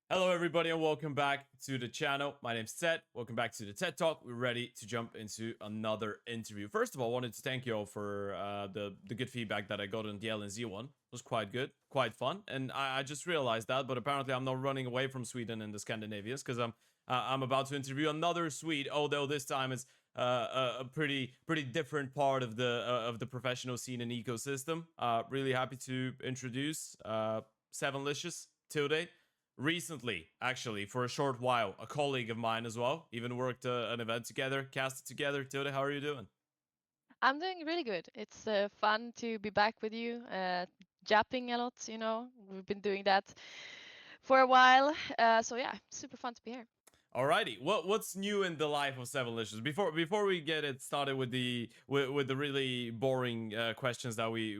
Hello, everybody, and welcome back to the channel. My name's Ted. Welcome back to the TED Talk. We're ready to jump into another interview. First of all, I wanted to thank you all for the good feedback that I got on the LNZ one. It was quite good, quite fun, and I just realized that. But apparently, I'm not running away from Sweden and the Scandinavians because I'm about to interview another Swede. Although this time it's a pretty different part of the professional scene and ecosystem. Really happy to introduce 7licious Tilde. Recently, actually, for a short while, a colleague of mine as well. Even worked an event together, casted together. Tilde, how are you doing? I'm doing really good. It's fun to be back with you, japping a lot, We've been doing that for a while. So yeah, super fun to be here. Alrighty, what's new in the life of 7licious? Before we get it started with the really boring questions that we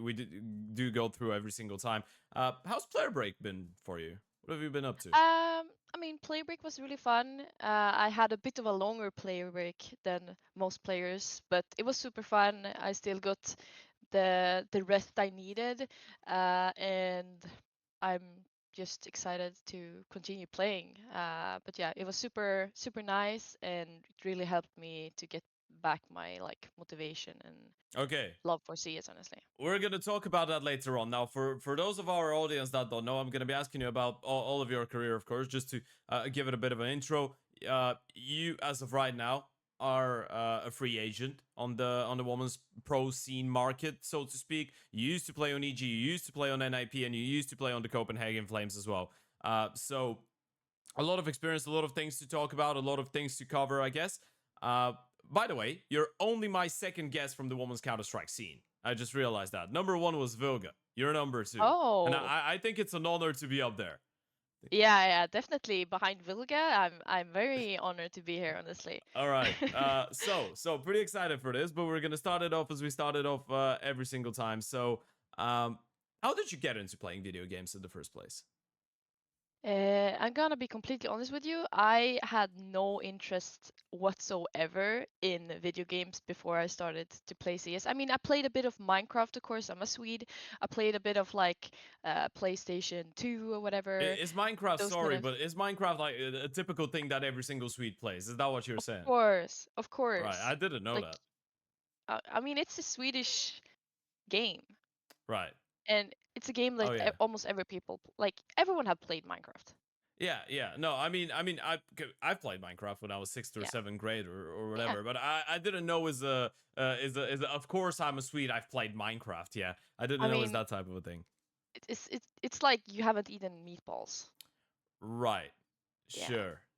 do go through every single time. How's player break been for you? What have you been up to? I mean, play break was really fun. I had a bit of a longer play break than most players, but it was super fun. I still got the rest I needed, and I'm just excited to continue playing. But yeah, it was super nice, and it really helped me to get back my like motivation and Okay, love for CS, honestly. we're gonna talk about that later on. Now, for those of our audience that don't know, I'm gonna be asking you about all of your career, of course, just to give it a bit of an intro. You, as of right now, are a free agent on the women's pro scene market, so to speak. You used to play on EG, you used to play on NiP, and you used to play on the Copenhagen Flames as well. So a lot of experience, a lot of things to talk about, a lot of things to cover, I guess. Uh, by the way, you're only my second guest from the women's Counter Strike scene. I just realized that. Number one was Vilga. You're number two, and Oh, I think it's an honor to be up there. yeah, definitely behind Vilga. I'm very honored to be here, honestly. All right. So pretty excited for this, but we're gonna start it off as we started off every single time. So, um, how did you get into playing video games in the first place? I'm gonna be completely honest with you. I had no interest whatsoever in video games before I started to play CS. I mean, I played a bit of Minecraft, of course. I'm a Swede. I played a bit of like PlayStation 2 or whatever. Is Minecraft, Those kind sorry, of. but is Minecraft like a typical thing that every single Swede plays? Is that what you're Of saying? course, of Right, course. I didn't know Like, that. I mean, it's a Swedish game, Right. and it's a game Oh that yeah. almost every people, like everyone, have played Minecraft. Yeah, yeah. No, I've played Minecraft when I was sixth or Yeah, seventh grade or yeah. whatever, but I didn't know of course I'm a Swede. I've played Minecraft. Yeah, I didn't I know it's mean, that type of a thing. it's like you haven't eaten meatballs. Right. Yeah,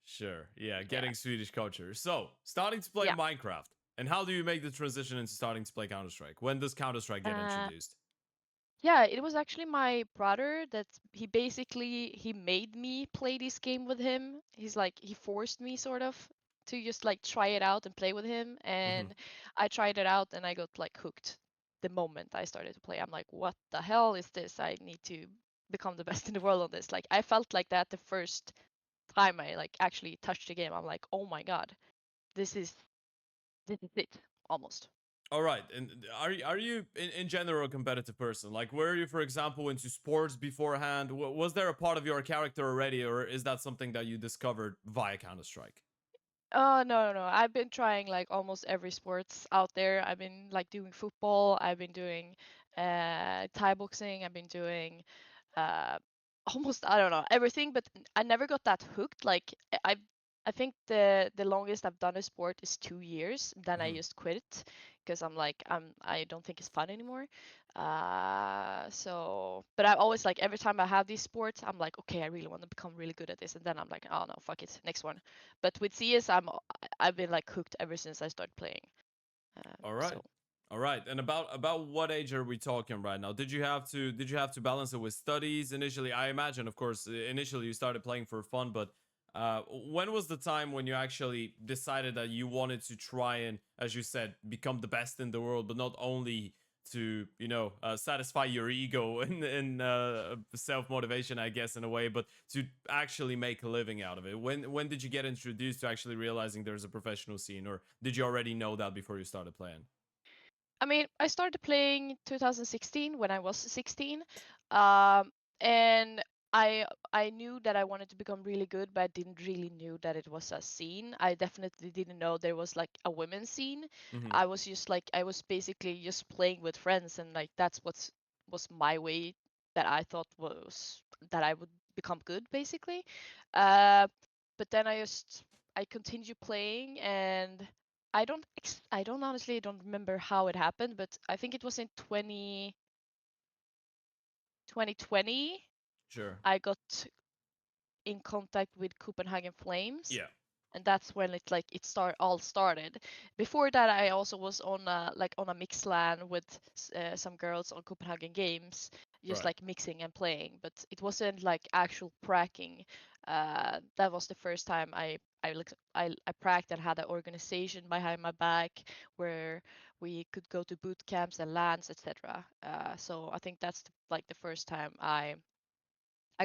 Sure. Yeah, yeah, getting Swedish culture. So starting to play yeah. Minecraft, and how do you make the transition into starting to play Counter Strike? When does Counter Strike get Uh, introduced? yeah, it was actually my brother that he made me play this game with him. He forced me sort of to just like try it out and play with him, Hmm. and I tried it out and I got like hooked the moment I started to play. I'm like, what the hell is this? I need to become the best in the world on this. Like I felt like that the first time I like actually touched the game. I'm like, oh my god, this is this is it almost. All right, and are you in general a competitive person? Like, were you, for example, into sports beforehand? Was there a part of your character already, or is that something that you discovered via Counter Strike? Oh no. I've been trying like almost every sports out there. I've been like doing football, I've been doing Thai boxing, I've been doing uh almost I don't know, everything, but I never got that hooked. Like I think the longest I've done a sport is 2 years. Then I Hmm. just quit it because I don't think it's fun anymore. So but I always like every time I have these sports, I'm like, okay, I really want to become really good at this, and then I'm like, oh no, fuck it, next one. But with CS, I've been like hooked ever since I started playing. All right, So all right. And about what age are we talking right now? Did you have to balance it with studies initially? I imagine, of course, initially you started playing for fun, but when was the time when you actually decided that you wanted to try and, as you said, become the best in the world, but not only to satisfy your ego and self motivation, I guess, in a way, but to actually make a living out of it? When did you get introduced to actually realizing there's a professional scene, or did you already know that before you started playing? I mean, I started playing 2016 when I was 16, um, and I knew that I wanted to become really good, but I didn't really knew that it was a scene. I definitely didn't know there was like a women's scene. Hmm. I was just like I was basically just playing with friends, and like that's what's was my way that I thought was that I would become good basically. Uh, but then I continued playing, and I don't honestly don't remember how it happened, but I think it was in 2020 Sure. I got in contact with Copenhagen Flames, Yeah. and that's when it all started. Before that, I also was on a mix LAN with some girls on Copenhagen Games, just Right. like mixing and playing. But it wasn't like actual pracking. That was the first time I pracked and had an organization behind my back where we could go to boot camps and LANs, etc. So I think that's like the first time I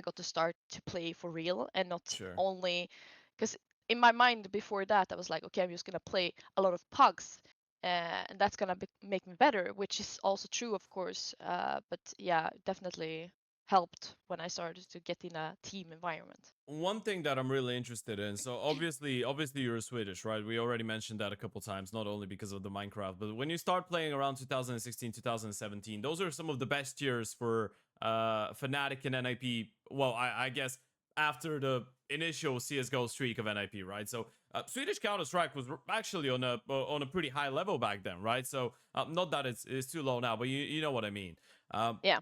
got to start to play for real and not Sure. only because in my mind before that I was like, okay, I'm just gonna play a lot of pugs, and that's gonna make me better, which is also true, of course. But yeah, definitely helped when I started to get in a team environment. One thing that I'm really interested in. So obviously you're Swedish, right? We already mentioned that a couple times, not only because of the Minecraft, but when you start playing around 2016, 2017, those are some of the best years for Fnatic and NiP. Well, I guess after the initial CS:GO streak of NiP, right? So Swedish Counter Strike was actually on a pretty high level back then, right? So not that it's too low now, but you know what I mean. Um, Yeah.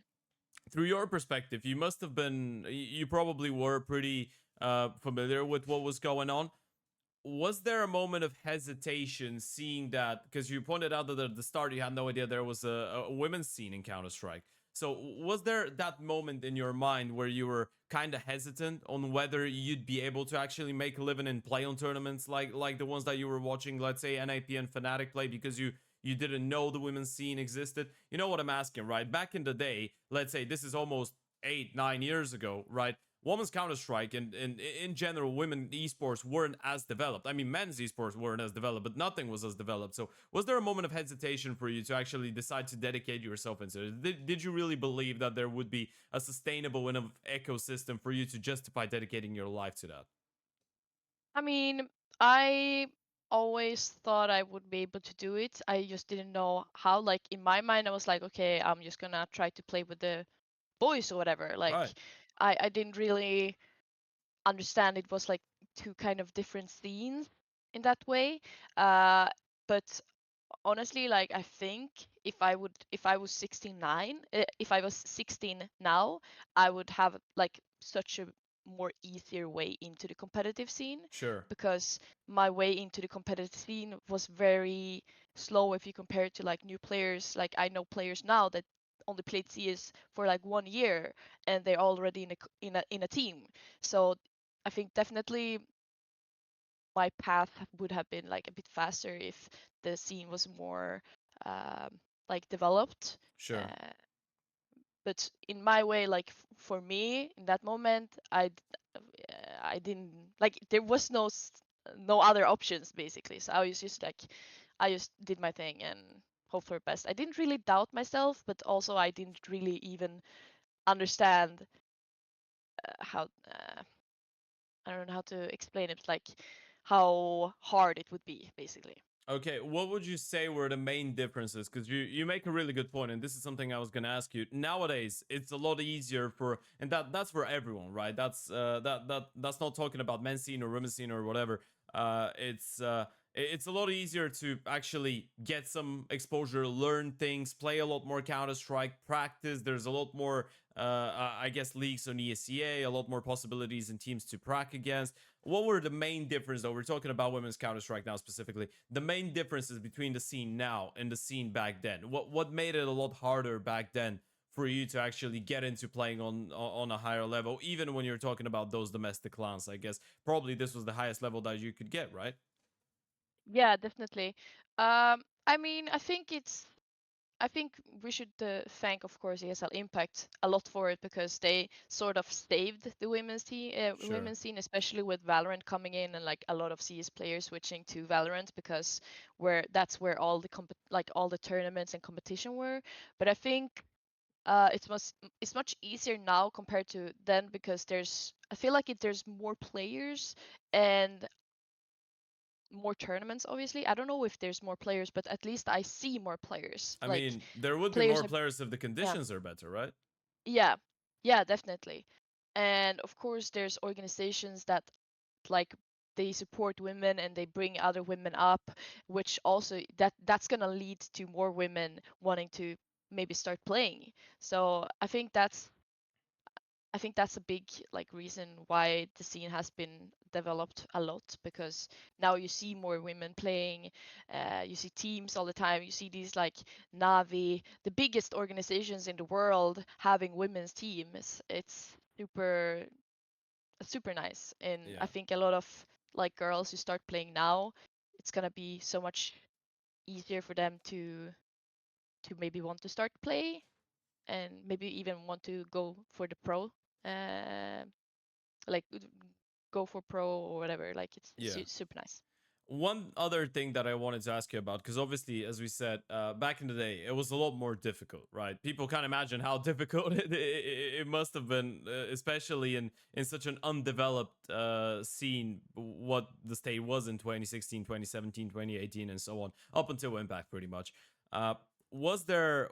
through your perspective, you must have been, you probably were pretty familiar with what was going on. Was there a moment of hesitation seeing that? Because you pointed out that at the start you had no idea there was a women's scene in Counter Strike. So was there that moment in your mind where you were kind of hesitant on whether you'd be able to actually make a living and play on tournaments like the ones that you were watching, let's say NIP and Fnatic play, because you didn't know the women's scene existed? You know what I'm asking, right? Back in the day, let's say this is almost 8 9 years ago, right? Women's Counter Strike and in general, women esports weren't as developed. I mean, men's esports weren't as developed, but nothing was as developed. So, was there a moment of hesitation for you to actually decide to dedicate yourself into it? Did you really believe that there would be a sustainable enough ecosystem for you to justify dedicating your life to that? I mean, I always thought I would be able to do it. I just didn't know how. Like in my mind, I was like, okay, I'm just gonna try to play with the boys or whatever. Like Right. I didn't really understand it was like two kind of different scenes in that way. Uh, but honestly, like I think if I was 16 now, I would have like such a more easier way into the competitive scene, Sure. because my way into the competitive scene was very slow if you compare it to like new players. Like I know players now that only played CS for like 1 year and they're already in a team. So I think definitely my path would have been like a bit faster if the scene was more like developed. Sure. Uh, but in my way, like for me in that moment, I didn't like there was no other options basically. So I was just like I just did my thing and hope for the best. I didn't really doubt myself, but also I didn't really even understand how I don't know how to explain it, like how hard it would be basically. Okay, what would you say were the main differences? Because you make a really good point, and this is something I was gonna ask you. Nowadays, it's a lot easier for, and that's for everyone, right? That's not talking about men's scene or women's scene or whatever. It's a lot easier to actually get some exposure, learn things, play a lot more Counter Strike, practice. There's a lot more, I guess, leagues on ESEA, a lot more possibilities and teams to prac against. What were the main differences, though? We're talking about women's Counter Strike now specifically. The main differences between the scene now and the scene back then. What made it a lot harder back then for you to actually get into playing on a higher level, even when you're talking about those domestic clans? I guess probably this was the highest level that you could get, right? Yeah, definitely. I mean, I think we should thank, of course, ESL Impact a lot for it, because they sort of saved the Sure. women's scene, especially with Valorant coming in and like a lot of CS players switching to Valorant, because where that's where all the all the tournaments and competition were. But I think it's much easier now compared to then because I feel like there's more players and more tournaments. Obviously, I don't know if there's more players, but at least I see more players. I Like mean, there would be players more have, players if the yeah, conditions are better, right? yeah, yeah, definitely. And of course, there's organizations that like they support women and they bring other women up, which also that's gonna lead to more women wanting to maybe start playing. So I think that's a big like reason why the scene has been developed a lot, because now you see more women playing, you see teams all the time, you see these like Navi, the biggest organizations in the world having women's teams. It's super nice, and I Yeah. think a lot of like girls who start playing now, it's gonna be so much easier for them to maybe want to start play and maybe even want to go for the pro, uh, like go for pro or whatever. Like it's Yeah. super nice. One other thing that I wanted to ask you about, because obviously, as we said, back in the day, it was a lot more difficult, right? People can't imagine how difficult it must have been, especially in such an undeveloped scene, what the state was in 2016, 2017, 2018, and so on, up until Impact, pretty much. Uh, was there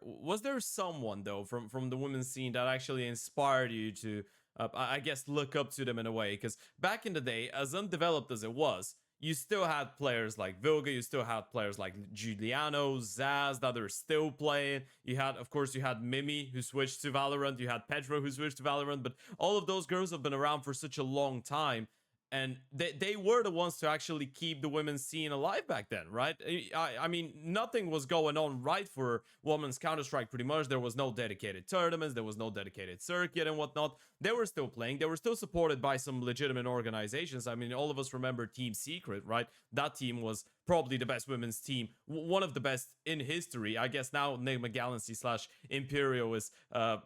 someone though from the women's scene that actually inspired you to, I guess, look up to them in a way? Because back in the day, as undeveloped as it was, you still had players like Vilga, you still had players like Giuliano, Zaz that are still playing. You had, of course, you had Mimi who switched to Valorant, you had Petra who switched to Valorant, but all of those girls have been around for such a long time. And they were the ones to actually keep the women's scene alive back then, right? I mean, nothing was going on right for women's Counter-Strike pretty much. There was no dedicated tournaments, there was no dedicated circuit and whatnot. They were still playing. They were still supported by some legitimate organizations. I mean, all of us remember Team Secret, right? That team was probably the best women's team, one of the best in history. I guess now Nigma Galaxy slash Imperial is a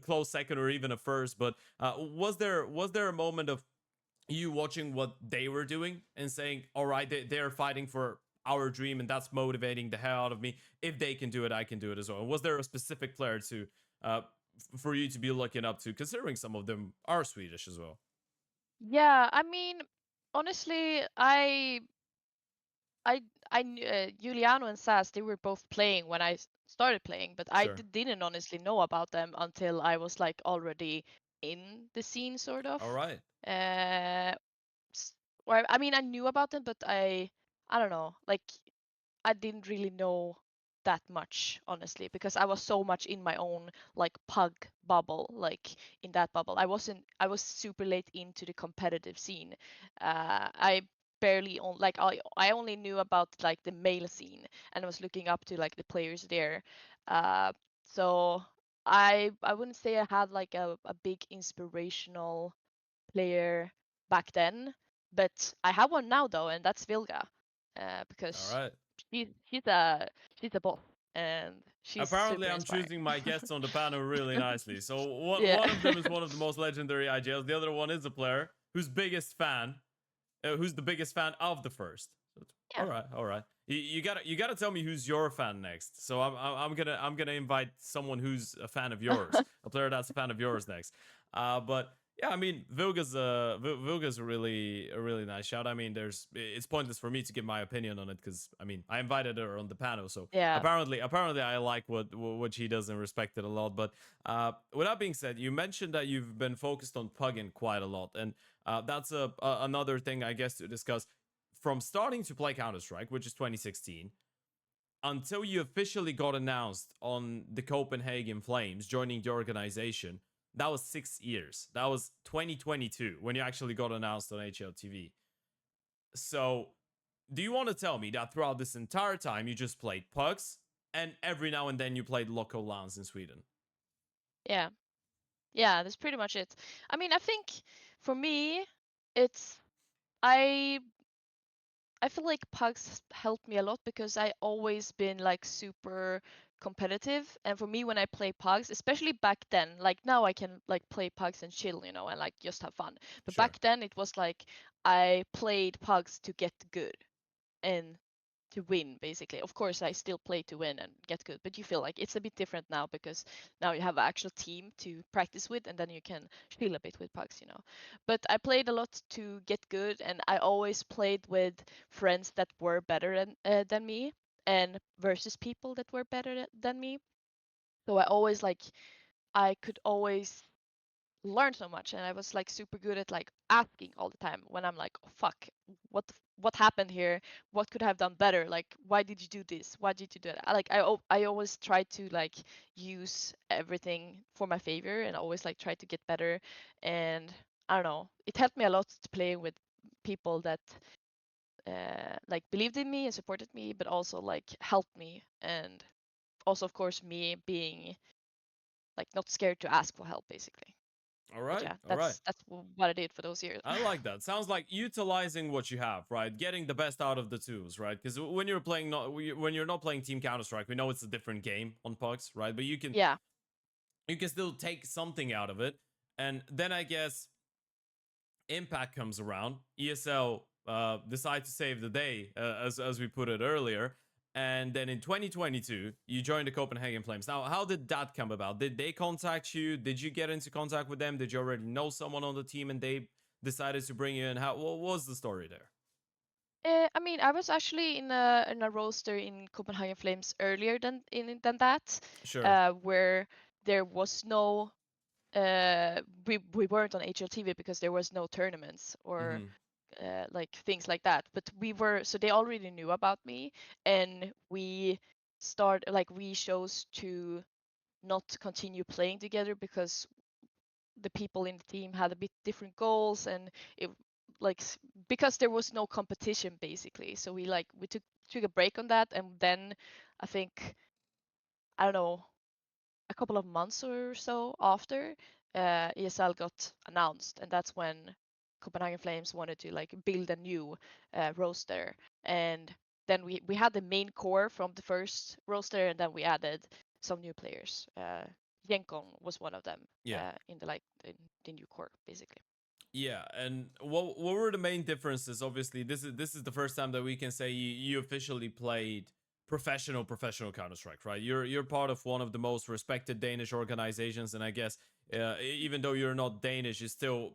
close second or even a first. But was there a moment of you watching what they were doing and saying, all right, they're fighting for our dream and that's motivating the hell out of me? If they can do it, I can do it as well. Was there a specific player to uh, for you to be looking up to, considering some of them are Swedish as well? Yeah, I mean, honestly, I I knew Giuliano and Sass, they were both playing when I started playing, but I Sure. didn't honestly know about them until I was like already in the scene, sort of. All right. Uh, or I mean, I knew about them, but I don't know, like I didn't really know that much, honestly, because I was so much in my own like pug bubble, like in that bubble. I was super late into the competitive scene. I barely on like I only knew about like the male scene and I was looking up to like the players there. Uh, so I wouldn't say I had like a big inspirational player back then, but I have one now though, and that's Vilga, All because right. she's she's a she's a boss and she's Apparently, super I'm inspiring. choosing my guests on the panel really nicely. So one Yeah. one of them is one of the most legendary IGLs. The other one is a player who's the biggest fan of the first. So all Yeah. right, all right. You gotta tell me who's your fan next. So I'm gonna invite someone who's a fan of yours, a player that's a fan of yours next. But yeah, I mean, Vilga's a really nice shout. I mean, it's pointless for me to give my opinion on it because I mean I invited her on the panel, so Yeah. apparently I like what she does and respect it a lot. But with that being said, you mentioned that you've been focused on Pugging quite a lot, and that's another thing I guess to discuss. From starting to play Counter Strike, which is 2016, until you officially got announced on the Copenhagen Flames, joining the organization, that was 6 years. That was 2022 when you actually got announced on HLTV. So, do you want to tell me that throughout this entire time you just played pucks and every now and then you played local LANs in Sweden? Yeah. Yeah, that's pretty much it. I mean, I think for me, it's I I feel like pugs helped me a lot because I always been like super competitive, and for me when I play pugs, especially back then, like now I can like play pugs and chill, and like just have fun. But Sure. back then it was like I played pugs to get good, and to win, basically. Of course, I still play to win and get good, but you feel like it's a bit different now because now you have an actual team to practice with, and then you can chill a bit with pucks, you know. But I played a lot to get good, and I always played with friends that were better than me, and versus people that were better than me. So I always like I could always learn so much, and I was like super good at like asking all the time when I'm like, oh, fuck, what happened here, what could I have done better, like why did you do this, why did you do that. I always try to like use everything for my favor and always like try to get better. And I don't know, it helped me a lot to play with people that like believed in me and supported me, but also like helped me. And also of course me being like not scared to ask for help, basically. All But right, yeah, all right. that's what I did for those years. I like that. Sounds like utilizing what you have, right? Getting the best out of the tools, right? Because when you're playing not when you're not playing Team Counter Strike, we know it's a different game on pucks, right? But Yeah. you can still take something out of it. And then I guess Impact comes around. ESL decide to save the day, as we put it earlier. And then in 2022, you joined the Copenhagen Flames. Now, how did that come about? Did they contact you? Did you get into contact with them? Did you already know someone on the team and they decided to bring you in? What was the story there? I mean, I was actually in a roster in Copenhagen Flames earlier than that, Sure. where there was no we weren't on HLTV because there was no tournaments or Mm-hmm. like things like that. But we were, so they already knew about me, and we chose to not continue playing together because the people in the team had a bit different goals, and it like because there was no competition basically. So we took a break on that, and then I think, I don't know, a couple of months or so after, ESL got announced, and that's when Copenhagen Flames wanted to like build a new roster. And then we had the main core from the first roster, and then we added some new players. Yenkon was one of them, Yeah. in the new core basically. Yeah, and what were the main differences? Obviously, this is the first time that we can say you officially played professional Counter Strike, right? You're part of one of the most respected Danish organizations, and I guess even though you're not Danish, it's still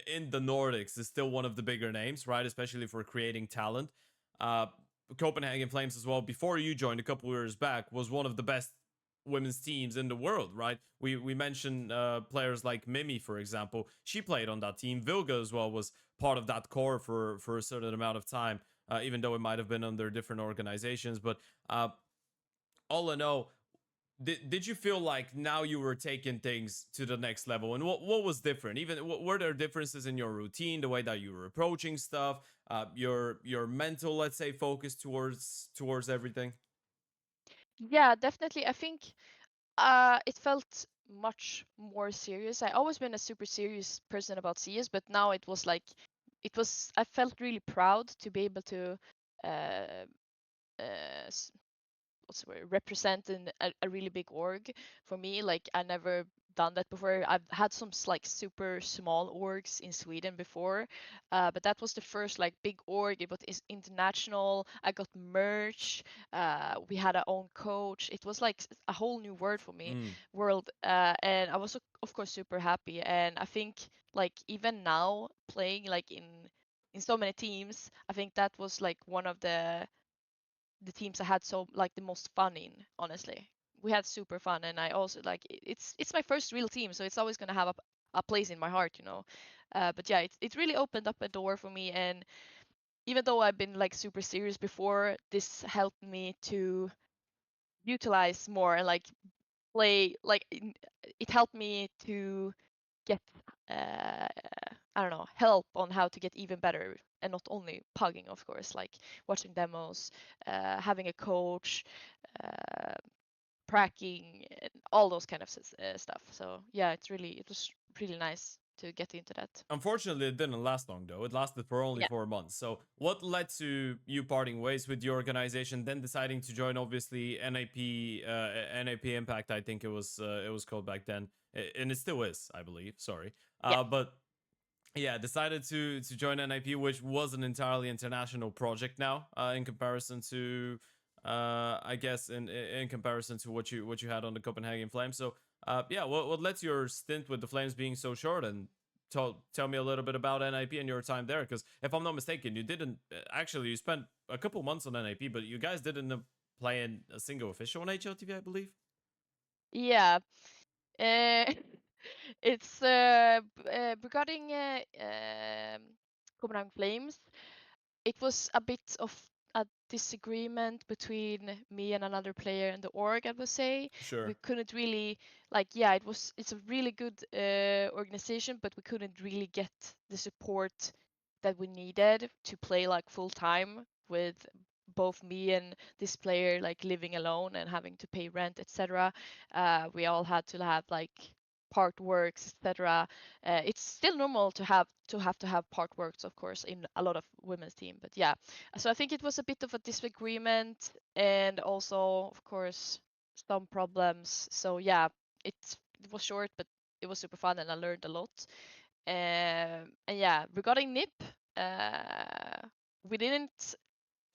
in the Nordics. It's still one of the bigger names, right? Especially for creating talent. Uh, Copenhagen Flames as well. Before you joined a couple years back, was one of the best women's teams in the world, right? We mentioned players like Mimi, for example. She played on that team. Vilga as well was part of that core for a certain amount of time, even though it might have been under different organizations. But all in all, did you feel like now you were taking things to the next level? And what was different? Even were there differences in your routine, the way that you were approaching stuff, your mental, let's say, focus towards everything? Yeah, definitely. I think it felt much more serious. I always been a super serious person about CS, but now it was like I felt really proud to be able to uh, what's the word, represent a really big org. For me, like I never done that before. I've had some like super small orgs in Sweden before, but that was the first like big org. It was international. I got merch. We had our own coach. It was like a whole new Mm, world, and I was of course super happy. And I think like even now playing like in so many teams, I think that was like one of the teams I had so like the most fun in, honestly. We had super fun, and I also like it's my first real team, so it's always gonna have a place in my heart, you know. But yeah, it really opened up a door for me, and even though I've been like super serious before, this helped me to utilize more and like play like it helped me to get uh, I don't know, help on how to get even better, and not only pugging, of course, like watching demos, having a coach, uh, tracking, and all those kind of stuff. So yeah, it was really nice to get into that. Unfortunately, it didn't last long, though. It lasted for only Yeah, 4 months. So, what led to you parting ways with the organization, then deciding to join, obviously, NiP Impact? I think it was called back then, and it still is, I believe. Sorry, yeah. but yeah, decided to join NiP, which was an entirely international project now, in comparison to, I guess, in comparison to what you had on the Copenhagen Flames. So, yeah, what led to your stint with the Flames being so short, and tell me a little bit about NiP and your time there, because if I'm not mistaken, you didn't actually you spent a couple months on NiP, but you guys didn't play in a single official on HLTV, I believe. Yeah. Uh, it's regarding Copenhagen Flames. It was a bit of a disagreement between me and another player in the org, I would say. We Sure. couldn't really, like, yeah, it's a really good organization, but we couldn't really get the support that we needed to play like full time, with both me and this player like living alone and having to pay rent, etc. We all had to have like part works, etc. It's still normal to have part works, of course, in a lot of women's team. But yeah, so I think it was a bit of a disagreement, and also, of course, some problems. So yeah, it it was short, but it was super fun, and I learned a lot. And yeah, regarding NiP, we didn't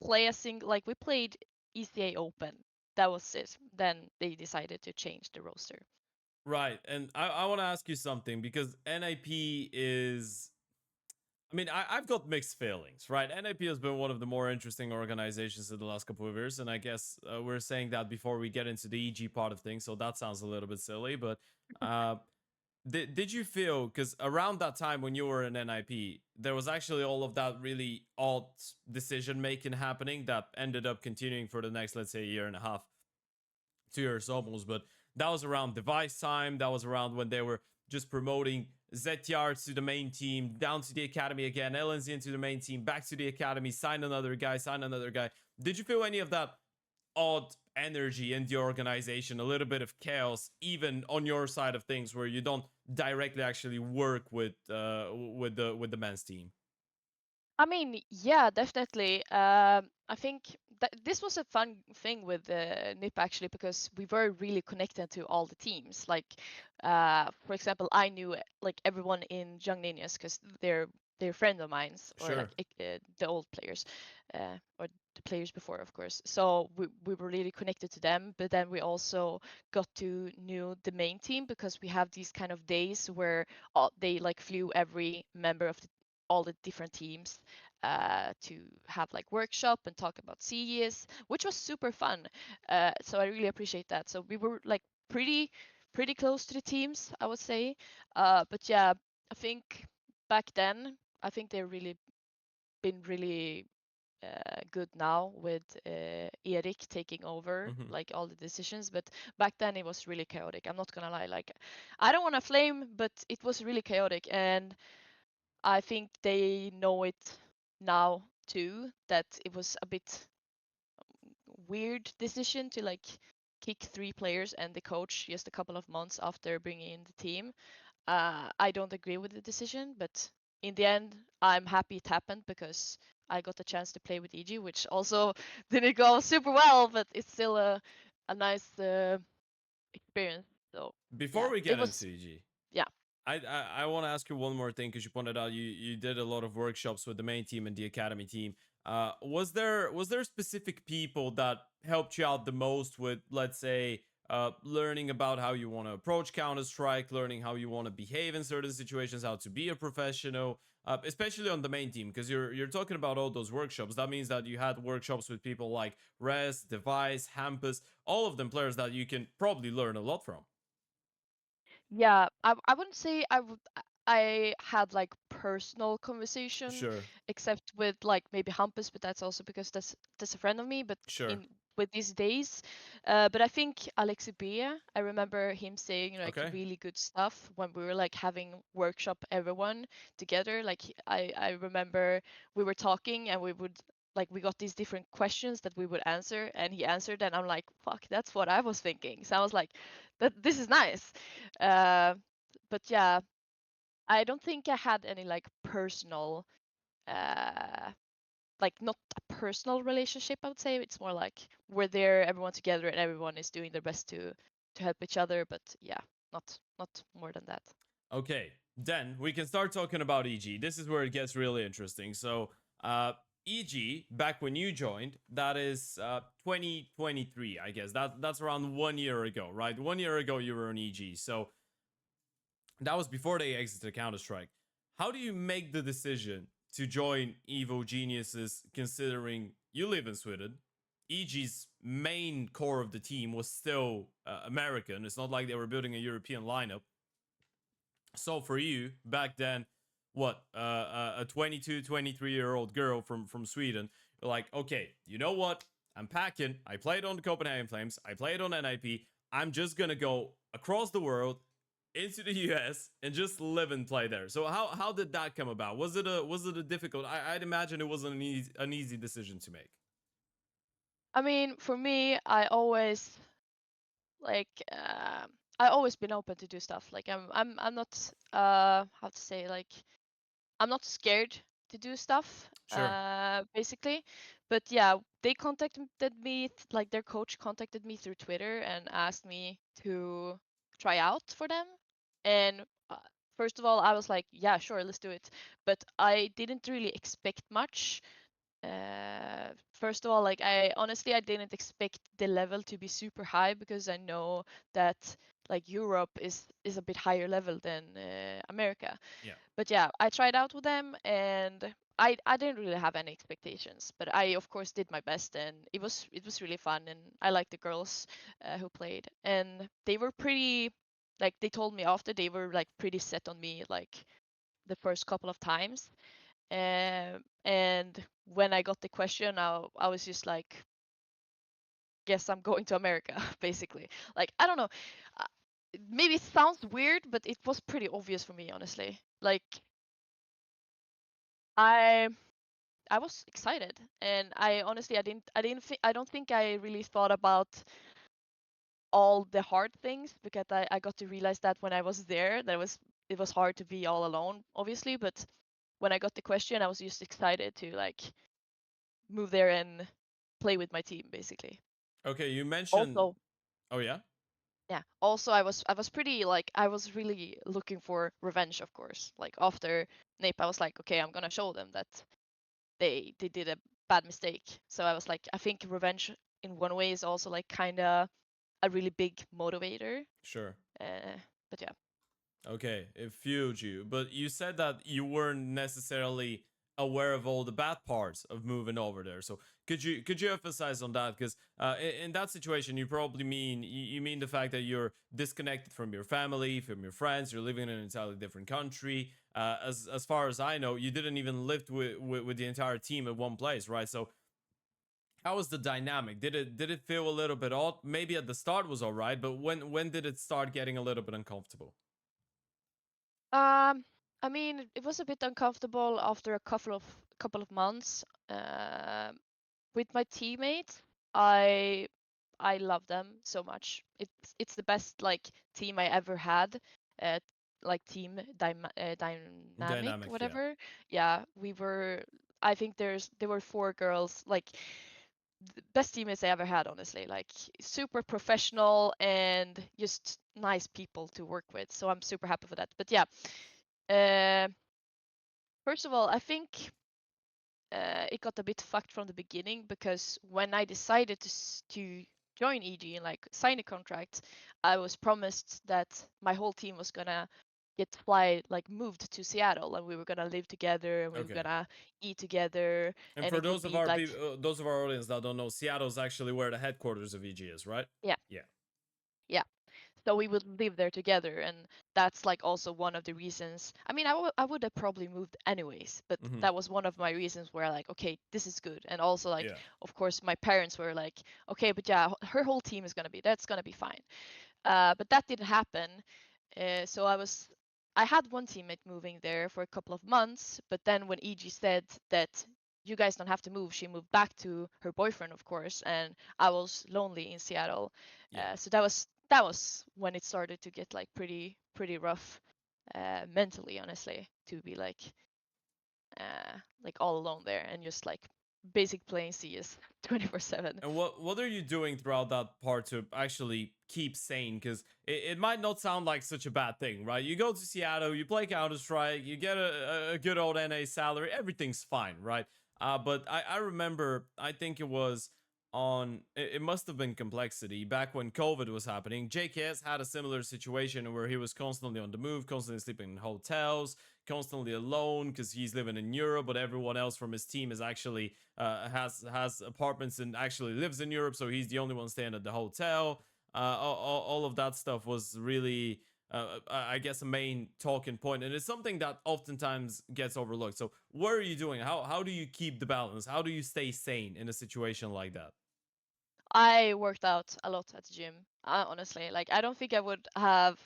play a single, like we played ECA Open. That was it. Then they decided to change the roster. Right. And I want to ask you something, because NIP is, I mean, I've got mixed feelings, right? NIP has been one of the more interesting organizations in the last couple of years. And I guess we're saying that before we get into the EG part of things. So that sounds a little bit silly. But uh, did you feel, because around that time when you were in NIP, there was actually all of that really odd decision making happening that ended up continuing for the next, let's say, year and a half, 2 years almost, but that was around device time. That was around when they were just promoting ZTR to the main team, down to the academy again, LNZ into the main team, back to the academy, sign another guy, sign another guy. Did you feel any of that odd energy in the organization, a little bit of chaos, even on your side of things, where you don't directly actually work with the men's team? I mean, yeah, definitely. I think that this was a fun thing with NiP, actually, because we were really connected to all the teams. Like, for example, I knew like everyone in Young Ninjas because they're friends of mine, or like Sure. the old players, or the players before, of course. So we were really connected to them. But then we also got to know the main team, because we have these kind of days where they like flew every member of all the different teams to have like workshop and talk about CES, which was super fun. So I really appreciate that. So we were like pretty close to the teams, I would say. But yeah, I think back then, I think they've really been really good now with Erik taking over Hmm. like all the decisions. But back then it was really chaotic. I'm not gonna lie. Like, I don't want to flame, but it was really chaotic, and I think they know it now too, that it was a bit weird decision to like kick 3 players and the coach just a couple of months after bringing in the team. I don't agree with the decision, but in the end, I'm happy it happened, because I got the chance to play with EG, which also didn't go super well, but it's still a nice experience. So Before yeah, we it get was, into EG, yeah. I want to ask you one more thing, because you pointed out you did a lot of workshops with the main team and the academy team. Was there specific people that helped you out the most with, let's say, learning about how you want to approach Counter Strike, learning how you want to behave in certain situations, how to be a professional, especially on the main team, because you're talking about all those workshops. That means that you had workshops with people like Res, Device, Hampus, all of them players that you can probably learn a lot from. Yeah, I wouldn't say I had like personal conversation, Sure, except with like maybe Hampus, but that's also because that's a friend of me. But sure, in with these days, but I think Alexi Bea, I remember him saying like okay. really good stuff when we were like having workshop everyone together. Like I remember we were talking, and we would like we got these different questions that we would answer, and he answered, and I'm like, fuck, that's what I was thinking. So I was like, that this is nice. uh, but yeah, I don't think I had any like personal, uh, like not a personal relationship. I would say it's more like we're there, everyone together, and everyone is doing their best to help each other. But yeah, not more than that. Okay. Then we can start talking about EG. This is where it gets really interesting. So, EG, back when you joined, that is 2023, I guess. That's around 1 year ago, right? 1 year ago, you were on EG. So, that was before they exited Counter Strike. How do you make the decision to join Evo Geniuses, considering you live in Sweden? EG's main core of the team was still American. It's not like they were building a European lineup. So for you back then, what, a 22, 23-year-old girl from Sweden, you're like, okay, you know what? I'm packing. I played on the Copenhagen Flames. I played on NiP. I'm just gonna go across the world into the US and just live and play there. So how did that come about? Was it a difficult? I'd imagine it wasn't an easy decision to make. I mean, for me, I always like I always been open to do stuff. Like I'm not how to say, like I'm not scared to do stuff, Sure. basically. But yeah, they contacted me, like their coach contacted me through Twitter and asked me to try out for them. And uh, first of all, I was like, yeah, sure, let's do it. But I didn't really expect much. First of all, like I didn't expect the level to be super high, because I know that like Europe is a bit higher level than America. Yeah. But yeah, I tried out with them, and I didn't really have any expectations, but I of course did my best, and it was really fun, and I liked the girls who played, and they were pretty, like they told me after, they were like pretty set on me like the first couple of times. And when I got the question, I was just like, guess I'm going to America, basically. Like, I don't know. uh, Maybe it sounds weird, but it was pretty obvious for me, honestly. Like, I I was excited, and I honestly I don't think I really thought about all the hard things, because I got to realize that when I was there, it was hard to be all alone, obviously. But when I got the question, I was just excited to like move there and play with my team, basically. Okay, you mentioned. Also, Oh yeah. yeah. Also, I was pretty like I was really looking for revenge, of course. Like after NiP, I was like, okay, I'm gonna show them that they did a bad mistake. So I was like, I think revenge in one way is also like kind of a really big motivator. Sure. But yeah. Okay, it fueled you. But you said that you weren't necessarily aware of all the bad parts of moving over there. So could you emphasize on that? Because in that situation, you probably mean you mean the fact that you're disconnected from your family, from your friends. You're living in an entirely different country. As far as I know, you didn't even live with the entire team at one place, right? So how was the dynamic? Did it feel a little bit odd? Maybe at the start was all right, but when did it start getting a little bit uncomfortable? Um, I mean, it was a bit uncomfortable after a couple of months. With my teammates, I I love them so much. It's the best like team I ever had. Uh, like dynamic, Dynamic, yeah. whatever. Yeah, we were. I think there were four girls, like the best teammates I ever had, honestly. Like super professional and just nice people to work with. So I'm super happy for that. But yeah, uh, first of all, I think it got a bit fucked from the beginning, because when I decided to join EG and like sign a contract, I was promised that my whole team was gonna get fly like moved to Seattle, and we were gonna live together, and we were Okay. gonna eat together, And and for it would those of be our like, people, those of our audience that don't know, Seattle is actually where the headquarters of EG is, right? yeah, Yeah. yeah. So we would live there together, and that's like also one of the reasons. I mean, I would have probably moved anyways, but Mm-hmm. that was one of my reasons where like, okay, this is good. And also like, Yeah. of course, my parents were like, okay, but yeah, her whole team is gonna be, that's gonna be fine. But that didn't happen. So I had one teammate moving there for a couple of months, but then when EG said that you guys don't have to move, she moved back to her boyfriend, of course, and I was lonely in Seattle. Yeah. So that was when it started to get like pretty rough, mentally, honestly, to be like all alone there and just like basic playing CS 24/7. And what are you doing throughout that part to actually keep sane? Because it might not sound like such a bad thing, right? You go to Seattle, you play Counter Strike, you get a good old NA salary, everything's fine, right? But I remember, I think it was it must have been Complexity back when COVID was happening. JKS had a similar situation where he was constantly on the move, constantly sleeping in hotels, constantly alone because he's living in Europe, but everyone else from his team is actually has apartments and actually lives in Europe, so he's the only one staying at the hotel. All of that stuff was really, I guess, a main talking point, and it's something that oftentimes gets overlooked. So, what are you doing? How do you keep the balance? How do you stay sane in a situation like that? I worked out a lot at the gym. Honestly, like I don't think I would have.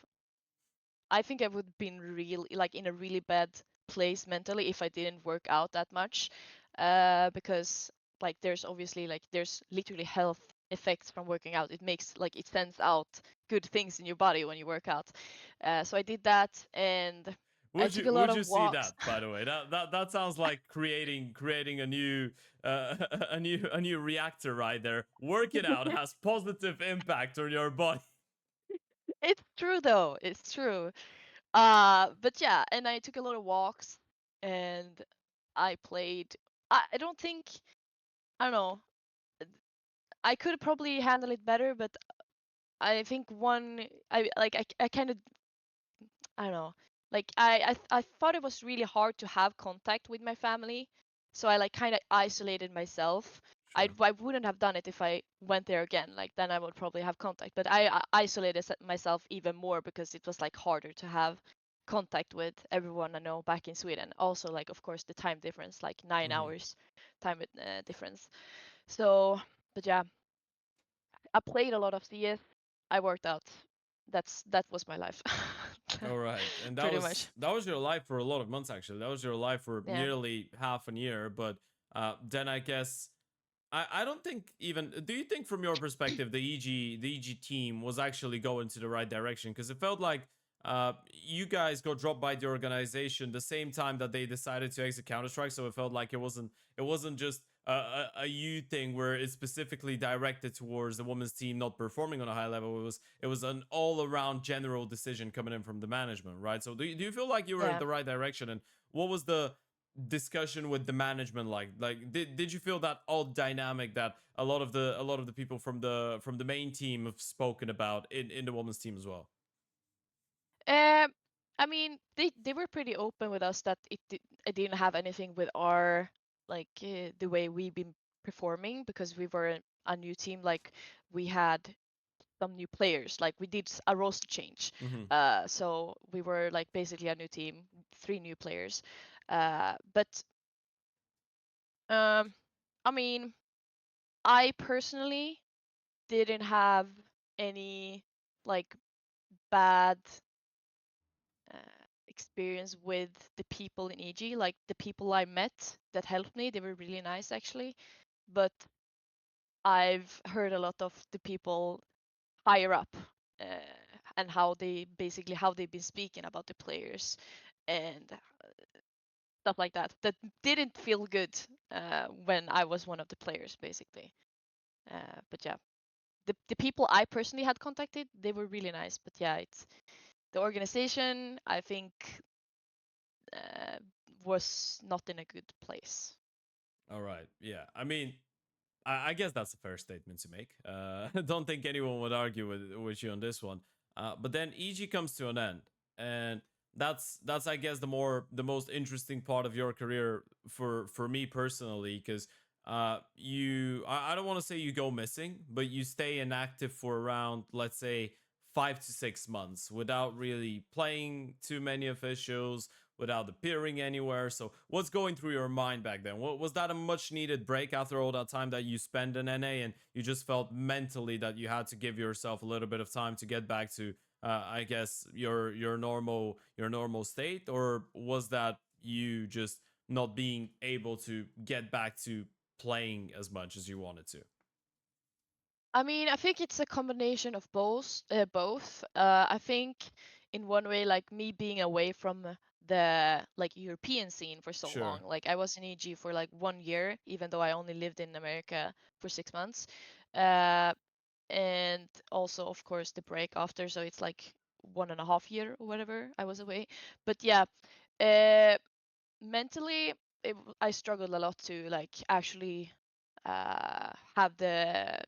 I think I would been real like in a really bad place mentally if I didn't work out that much, because like there's obviously like there's literally health effects from working out. It makes like it sends out good things in your body when you work out. So I did that, and I took a lot Would of you see walks. that, by the way? That sounds like creating a new a new reactor right there. Work it out has positive impact on your body. It's true though. It's true. But yeah, and I took a lot of walks, and I played. I don't think I don't know. I could probably handle it better, but I think one I kind of I don't know. Like I thought it was really hard to have contact with my family, so I like kind of isolated myself. Sure. I wouldn't have done it if I went there again. Like then I would probably have contact, but I isolated myself even more because it was like harder to have contact with everyone I know back in Sweden. Also, like of course the time difference, like 9 hours time difference. So, but yeah, I played a lot of CS. I worked out. That was my life. All right, and Pretty much. that was your life for a lot of months. Actually, that was your life for Yeah. nearly half a year. But then I guess I don't think even. Do you think from your perspective the EG team was actually going to the right direction? Because it felt like you guys got dropped by the organization the same time that they decided to exit Counter Strike. So it felt like it wasn't just a you thing where it's specifically directed towards the women's team not performing on a high level. It was an all around general decision coming in from the management, right? So do you feel like you were in Yeah. the right direction? And what was the discussion with the management like did you feel that odd dynamic that a lot of the people from the main team have spoken about in the women's team as well? Um, I mean, they were pretty open with us that it didn't have anything with our like the way we've been performing because we were a new team. Like we had some new players. Like we did a roster change. Hmm. So we were like basically a new team, three new players. But um, I mean, I personally didn't have any like bad uh, experience with the people in EG. Like the people I met that helped me, they were really nice actually. But I've heard a lot of the people higher up uh, and how they basically how they've been speaking about the players and stuff like that that didn't feel good when I was one of the players basically. But yeah, the people I personally had contacted, they were really nice. But yeah, it's the organization. I think uh, was not in a good place. All right, yeah, I mean, I guess that's a fair statement to make. I don't think anyone would argue with you on this one. But then EG comes to an end, and that's I guess the most interesting part of your career for me personally, because I don't want to say you go missing, but you stay inactive for around, let's say, 5 to 6 months without really playing too many officials, without appearing anywhere. So what's going through your mind back then? What was that, a much needed break after all that time that you spent in NA, and you just felt mentally that you had to give yourself a little bit of time to get back to I guess your normal state? Or was that you just not being able to get back to playing as much as you wanted to? I mean, I think it's a combination of both. Both. I think in one way, like me being away from the like European scene for so Sure. long. Like I was in EG for like 1 year, even though I only lived in America for 6 months. Uh, and also of course the break after, so it's like 1.5 year or whatever I was away. But yeah, uh, mentally I struggled a lot to like actually have the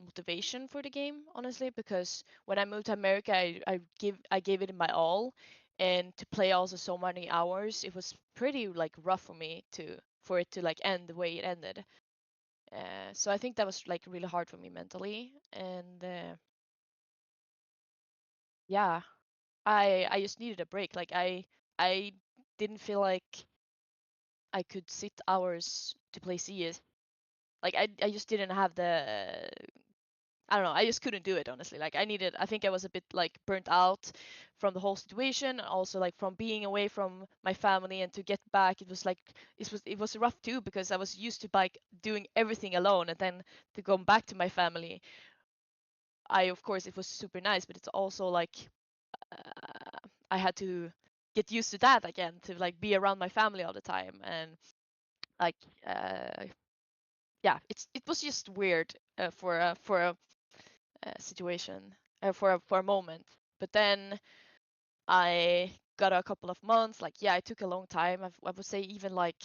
motivation for the game, honestly, because when I moved to America, I gave it my all, and to play also so many hours, it was pretty like rough for me to for it to like end the way it ended. So I think that was like really hard for me mentally, and yeah, I just needed a break. Like I didn't feel like I could sit hours to play CS. Like I just didn't have the I don't know. I just couldn't do it, honestly. Like I think I was a bit like burnt out from the whole situation, also like from being away from my family, and to get back, it was like it was rough too, because I was used to like doing everything alone, and then to go back to my family, I of course it was super nice, but it's also like I had to get used to that again, to like be around my family all the time, and like uh yeah, it was just weird for a situation, for a moment. But then I got a couple of months. Like yeah, it took a long time. I would say even like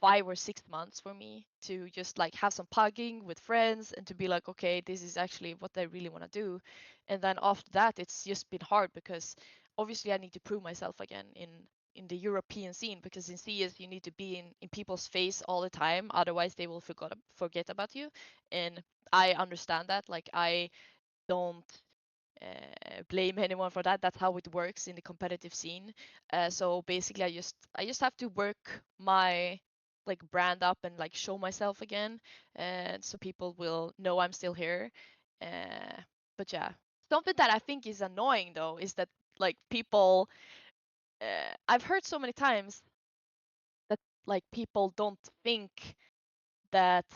5 or 6 months for me to just like have some pugging with friends, and to be like, okay, this is actually what I really want to do. And then after that, it's just been hard, because obviously I need to prove myself again in the European scene, because in CS you need to be in people's face all the time, otherwise they will forget about you. And I understand that. Like I don't blame anyone for that. That's how it works in the competitive scene. So basically, I just have to work my like brand up, and like show myself again, and so people will know I'm still here. Uh, but yeah, something that I think is annoying though is that like people, I've heard so many times that like people don't think that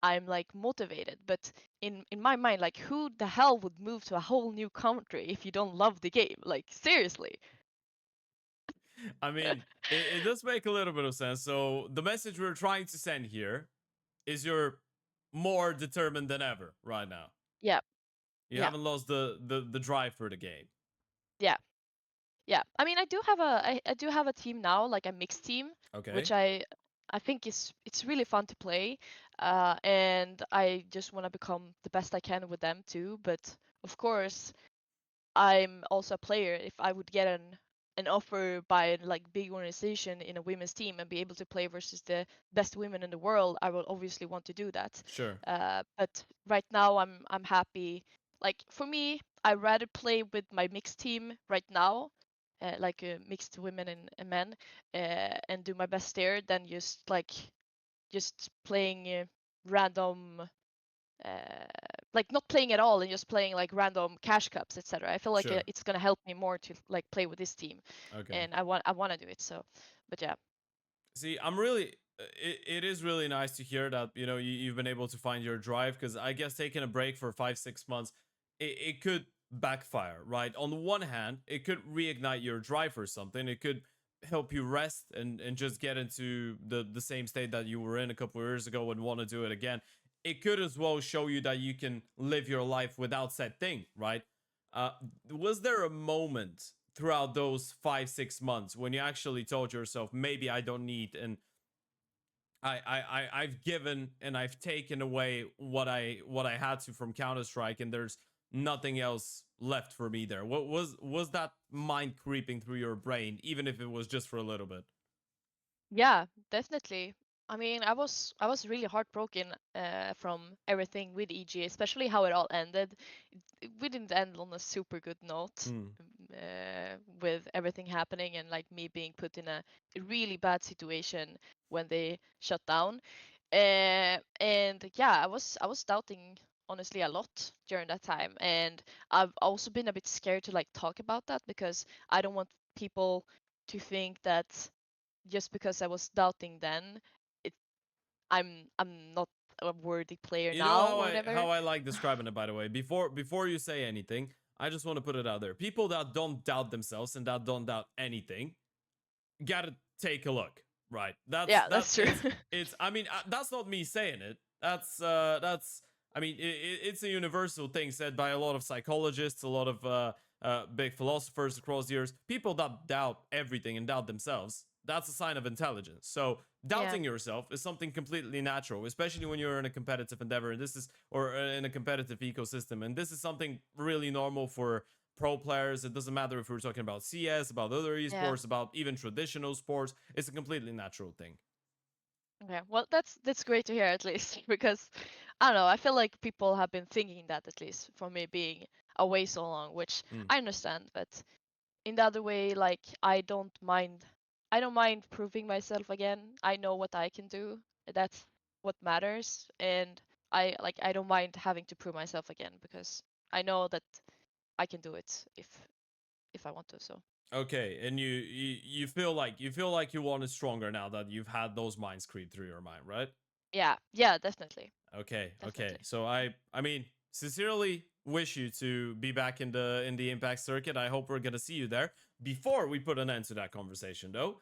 I'm like motivated, but in my mind, like who the hell would move to a whole new country if you don't love the game? Like seriously. I mean, it does make a little bit of sense. So the message we're trying to send here is you're more determined than ever right now. Yeah, You yeah, haven't lost the drive for the game. yeah, yeah. I mean, I do have a team now, like a mixed team, which Okay. I think is it's really fun to play, and I just want to become the best I can with them too. But of course, I'm also a player. If I would get an offer by like big organization in a women's team and be able to play versus the best women in the world, I will obviously want to do that. Sure. But right now I'm happy. Like for me, I rather play with my mixed team right now, like mixed women and men, and do my best there, than just playing random uh, like not playing at all and just playing like random cash cups, etc. I feel like Sure. it's gonna help me more to like play with this team, Okay. and I want to do it. So, but yeah, See, I'm really. It is really nice to hear that you've been able to find your drive, because I guess taking a break for 5 6 months, it could backfire, right? On the one hand, it could reignite your drive for something. It could help you rest and just get into the same state that you were in a couple of years ago and want to do it again. It could as well show you that you can live your life without said thing, right? Uh, was there a moment throughout those 5 6 months when you actually told yourself, maybe I don't need, and I've given and I've taken away what I had to from Counter Strike, and there's nothing else left for me there? What was that mind creeping through your brain, even if it was just for a little bit? yeah, definitely. I mean, I was really heartbroken from everything with EG, especially how it all ended. We didn't end on a super good note, Hmm. with everything happening, and like me being put in a really bad situation when they shut down. And yeah, I was doubting honestly a lot during that time, and I've also been a bit scared to like talk about that, because I don't want people to think that just because I was doubting then, it I'm not a worthy player You know now how or I whatever. how I like describing it, by the way. Before you say anything, I just want to put it out there. People that don't doubt themselves and that don't doubt anything, gotta take a look. Right. Yeah, that's true. It's. I mean, that's not me saying it. That's. I mean, it's a universal thing said by a lot of psychologists, a lot of big philosophers across the years. People that doubt everything and doubt themselves. That's a sign of intelligence. So Yeah. doubting yourself is something completely natural, especially when you're in a competitive endeavor, and this is or in a competitive ecosystem, and this is something really normal for pro players. It doesn't matter if we're talking about CS, about other Yeah. esports, about even traditional sports. It's a completely natural thing. Okay. Well, that's great to hear at least because I don't know. I feel like people have been thinking that at least for me being away so long, which Mm. I understand. But in the other way, like I don't mind proving myself again. I know what I can do. That's what matters, and I don't mind having to prove myself again because I know that I can do it if I want to. So Okay, and you feel like you want it stronger now that you've had those minds creep through your mind, right? yeah, definitely, Okay, okay. definitely. So I mean, sincerely wish you to be back in the Impact circuit. I hope we're gonna see you there. Before we put an end to that conversation, though,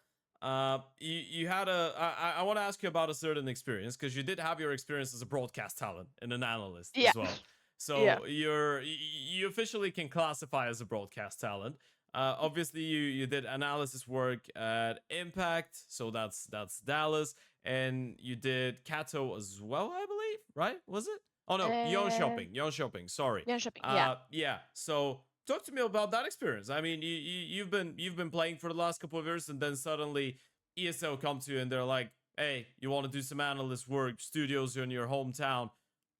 you had I want to ask you about a certain experience because you did have your experience as a broadcast talent and an analyst Yeah, as well. yeah. So you officially can classify as a broadcast talent. Obviously, you did analysis work at Impact, so that's Dallas, and you did Kato as well, I believe, right? Was it? Oh no, Uh, Yon Shopping. Sorry. Shopping. Yeah. Yeah. So talk to me about that experience. I mean, you've been playing for the last couple of years, and then suddenly ESL come to you and they're like, "Hey, you want to do some analyst work? Studios in your hometown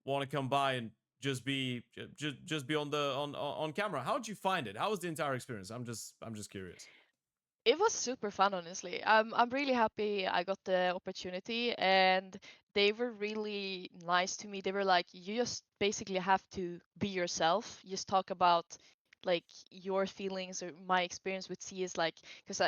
want to come by and just be on the on camera." How did you find it? How was the entire experience? I'm just curious. It was super fun, honestly. I'm really happy I got the opportunity, and they were really nice to me. They were like, you just basically have to be yourself. Just talk about like your feelings or my experience with C is like, because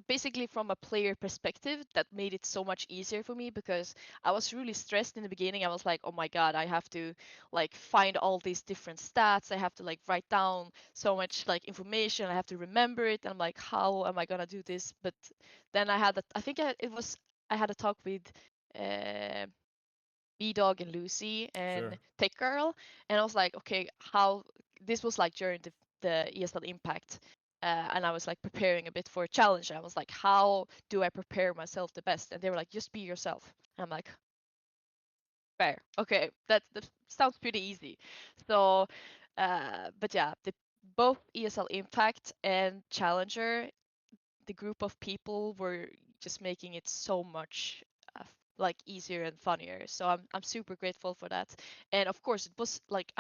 basically from a player perspective, that made it so much easier for me because I was really stressed in the beginning. I was like, oh my God, I have to like find all these different stats. I have to like write down so much like information. I have to remember it. And I'm like, how am I gonna do this? But then I think I had a talk with uh, B Dog and Lucy and Sure. Tech Girl, and I was like, okay, how this was like during the ESL Impact. And I was like preparing a bit for a challenge. I was like, how do I prepare myself the best? And they were like, just be yourself. And I'm like, fair. Okay, that sounds pretty easy. So, but yeah, both ESL Impact and Challenger, the group of people were just making it so much like easier and funnier. So I'm super grateful for that. And of course, it was like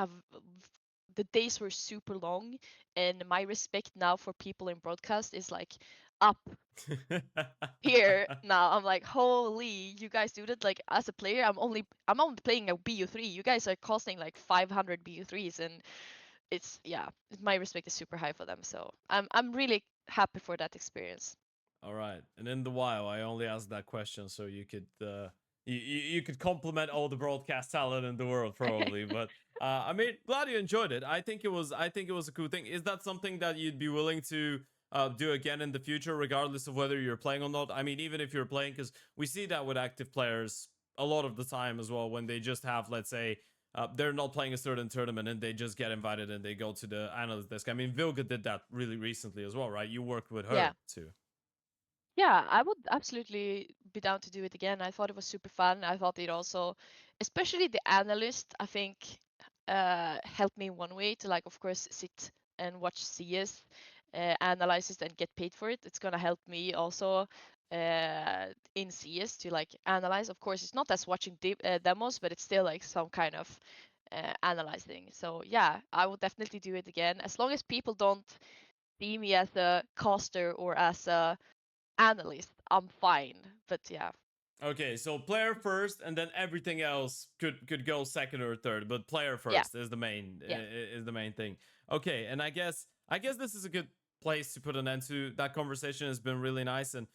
the days were super long, and my respect now for people in broadcast is like up here now. I'm like, holy, you guys do that. Like as a player, I'm only playing a BU3. You guys are costing like 500 BU3s, and it's yeah, my respect is super high for them. So I'm really happy for that experience. All right. And in the while, I only asked that question so you could compliment all the broadcast talent in the world probably, but I mean, glad you enjoyed it. I think it was a cool thing. Is that something that you'd be willing to do again in the future, regardless of whether you're playing or not? I mean, even if you're playing, because we see that with active players a lot of the time as well, when they just have, let's say, they're not playing a certain tournament and they just get invited and they go to the analyst desk. I mean, Vilga did that really recently as well, right? You worked with Yeah. her too. Yeah, I would absolutely be down to do it again. I thought it was super fun. I thought it also, especially the analyst, I think helped me one way to like, of course, sit and watch CS, analyze it and get paid for it. It's gonna help me also in CS to like analyze. Of course, it's not as watching demos, but it's still like some kind of analyzing. So yeah, I would definitely do it again as long as people don't see me as a caster or as a analyst, I'm fine. But yeah, Okay, so player first, and then everything else could go second or third, but player yeah, first yeah, is the main thing. Okay, and I guess this is a good place to put an end to that conversation. Has been really nice, and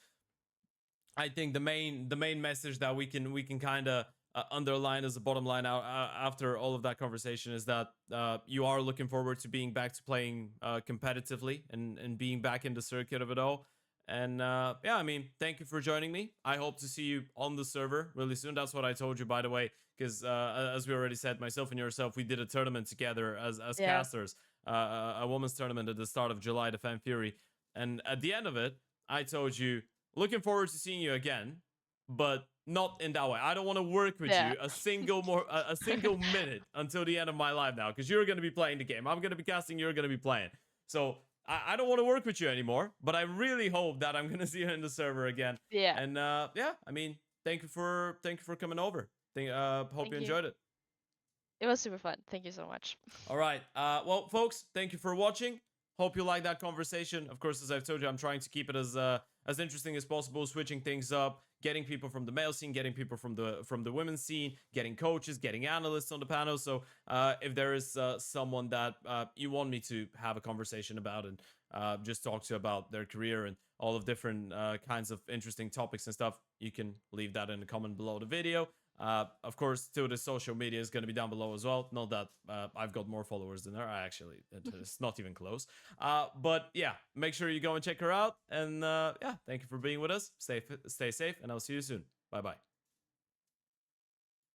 I think the main message that we can kind of underline as a bottom line out after all of that conversation is that you are looking forward to being back to playing competitively and being back in the circuit of it all. And yeah, I mean, thank you for joining me. I hope to see you on the server really soon. That's what I told you, by the way, because as we already said, myself and yourself, we did a tournament together as Yeah. casters, a women's tournament at the start of July, the Fan Fury. And at the end of it, I told you, looking forward to seeing you again, but not in that way. I don't want to work with Yeah. you a single minute until the end of my life now, because you're going to be playing the game. I'm going to be casting. You're going to be playing. So I don't want to work with you anymore. But I really hope that I'm going to see you in the server again. Yeah. And yeah, I mean, thank you for coming over. Hope Thank you you. enjoyed it. It was super fun. Thank you so much. All right. Well, folks, thank you for watching. Hope you like that conversation. Of course, as I've told you, I'm trying to keep it as interesting as possible, switching things up, getting people from the male scene, getting people from the women's scene, getting coaches, getting analysts on the panel. So if there is someone that you want me to have a conversation about and just talk to about their career and all of different kinds of interesting topics and stuff, you can leave that in the comment below the video. Of course, Tilde's social media is going to be down below as well. Not that I've got more followers than her. Actually, it's not even close. But yeah, make sure you go and check her out. And yeah, thank you for being with us. Stay safe, and I'll see you soon. Bye bye.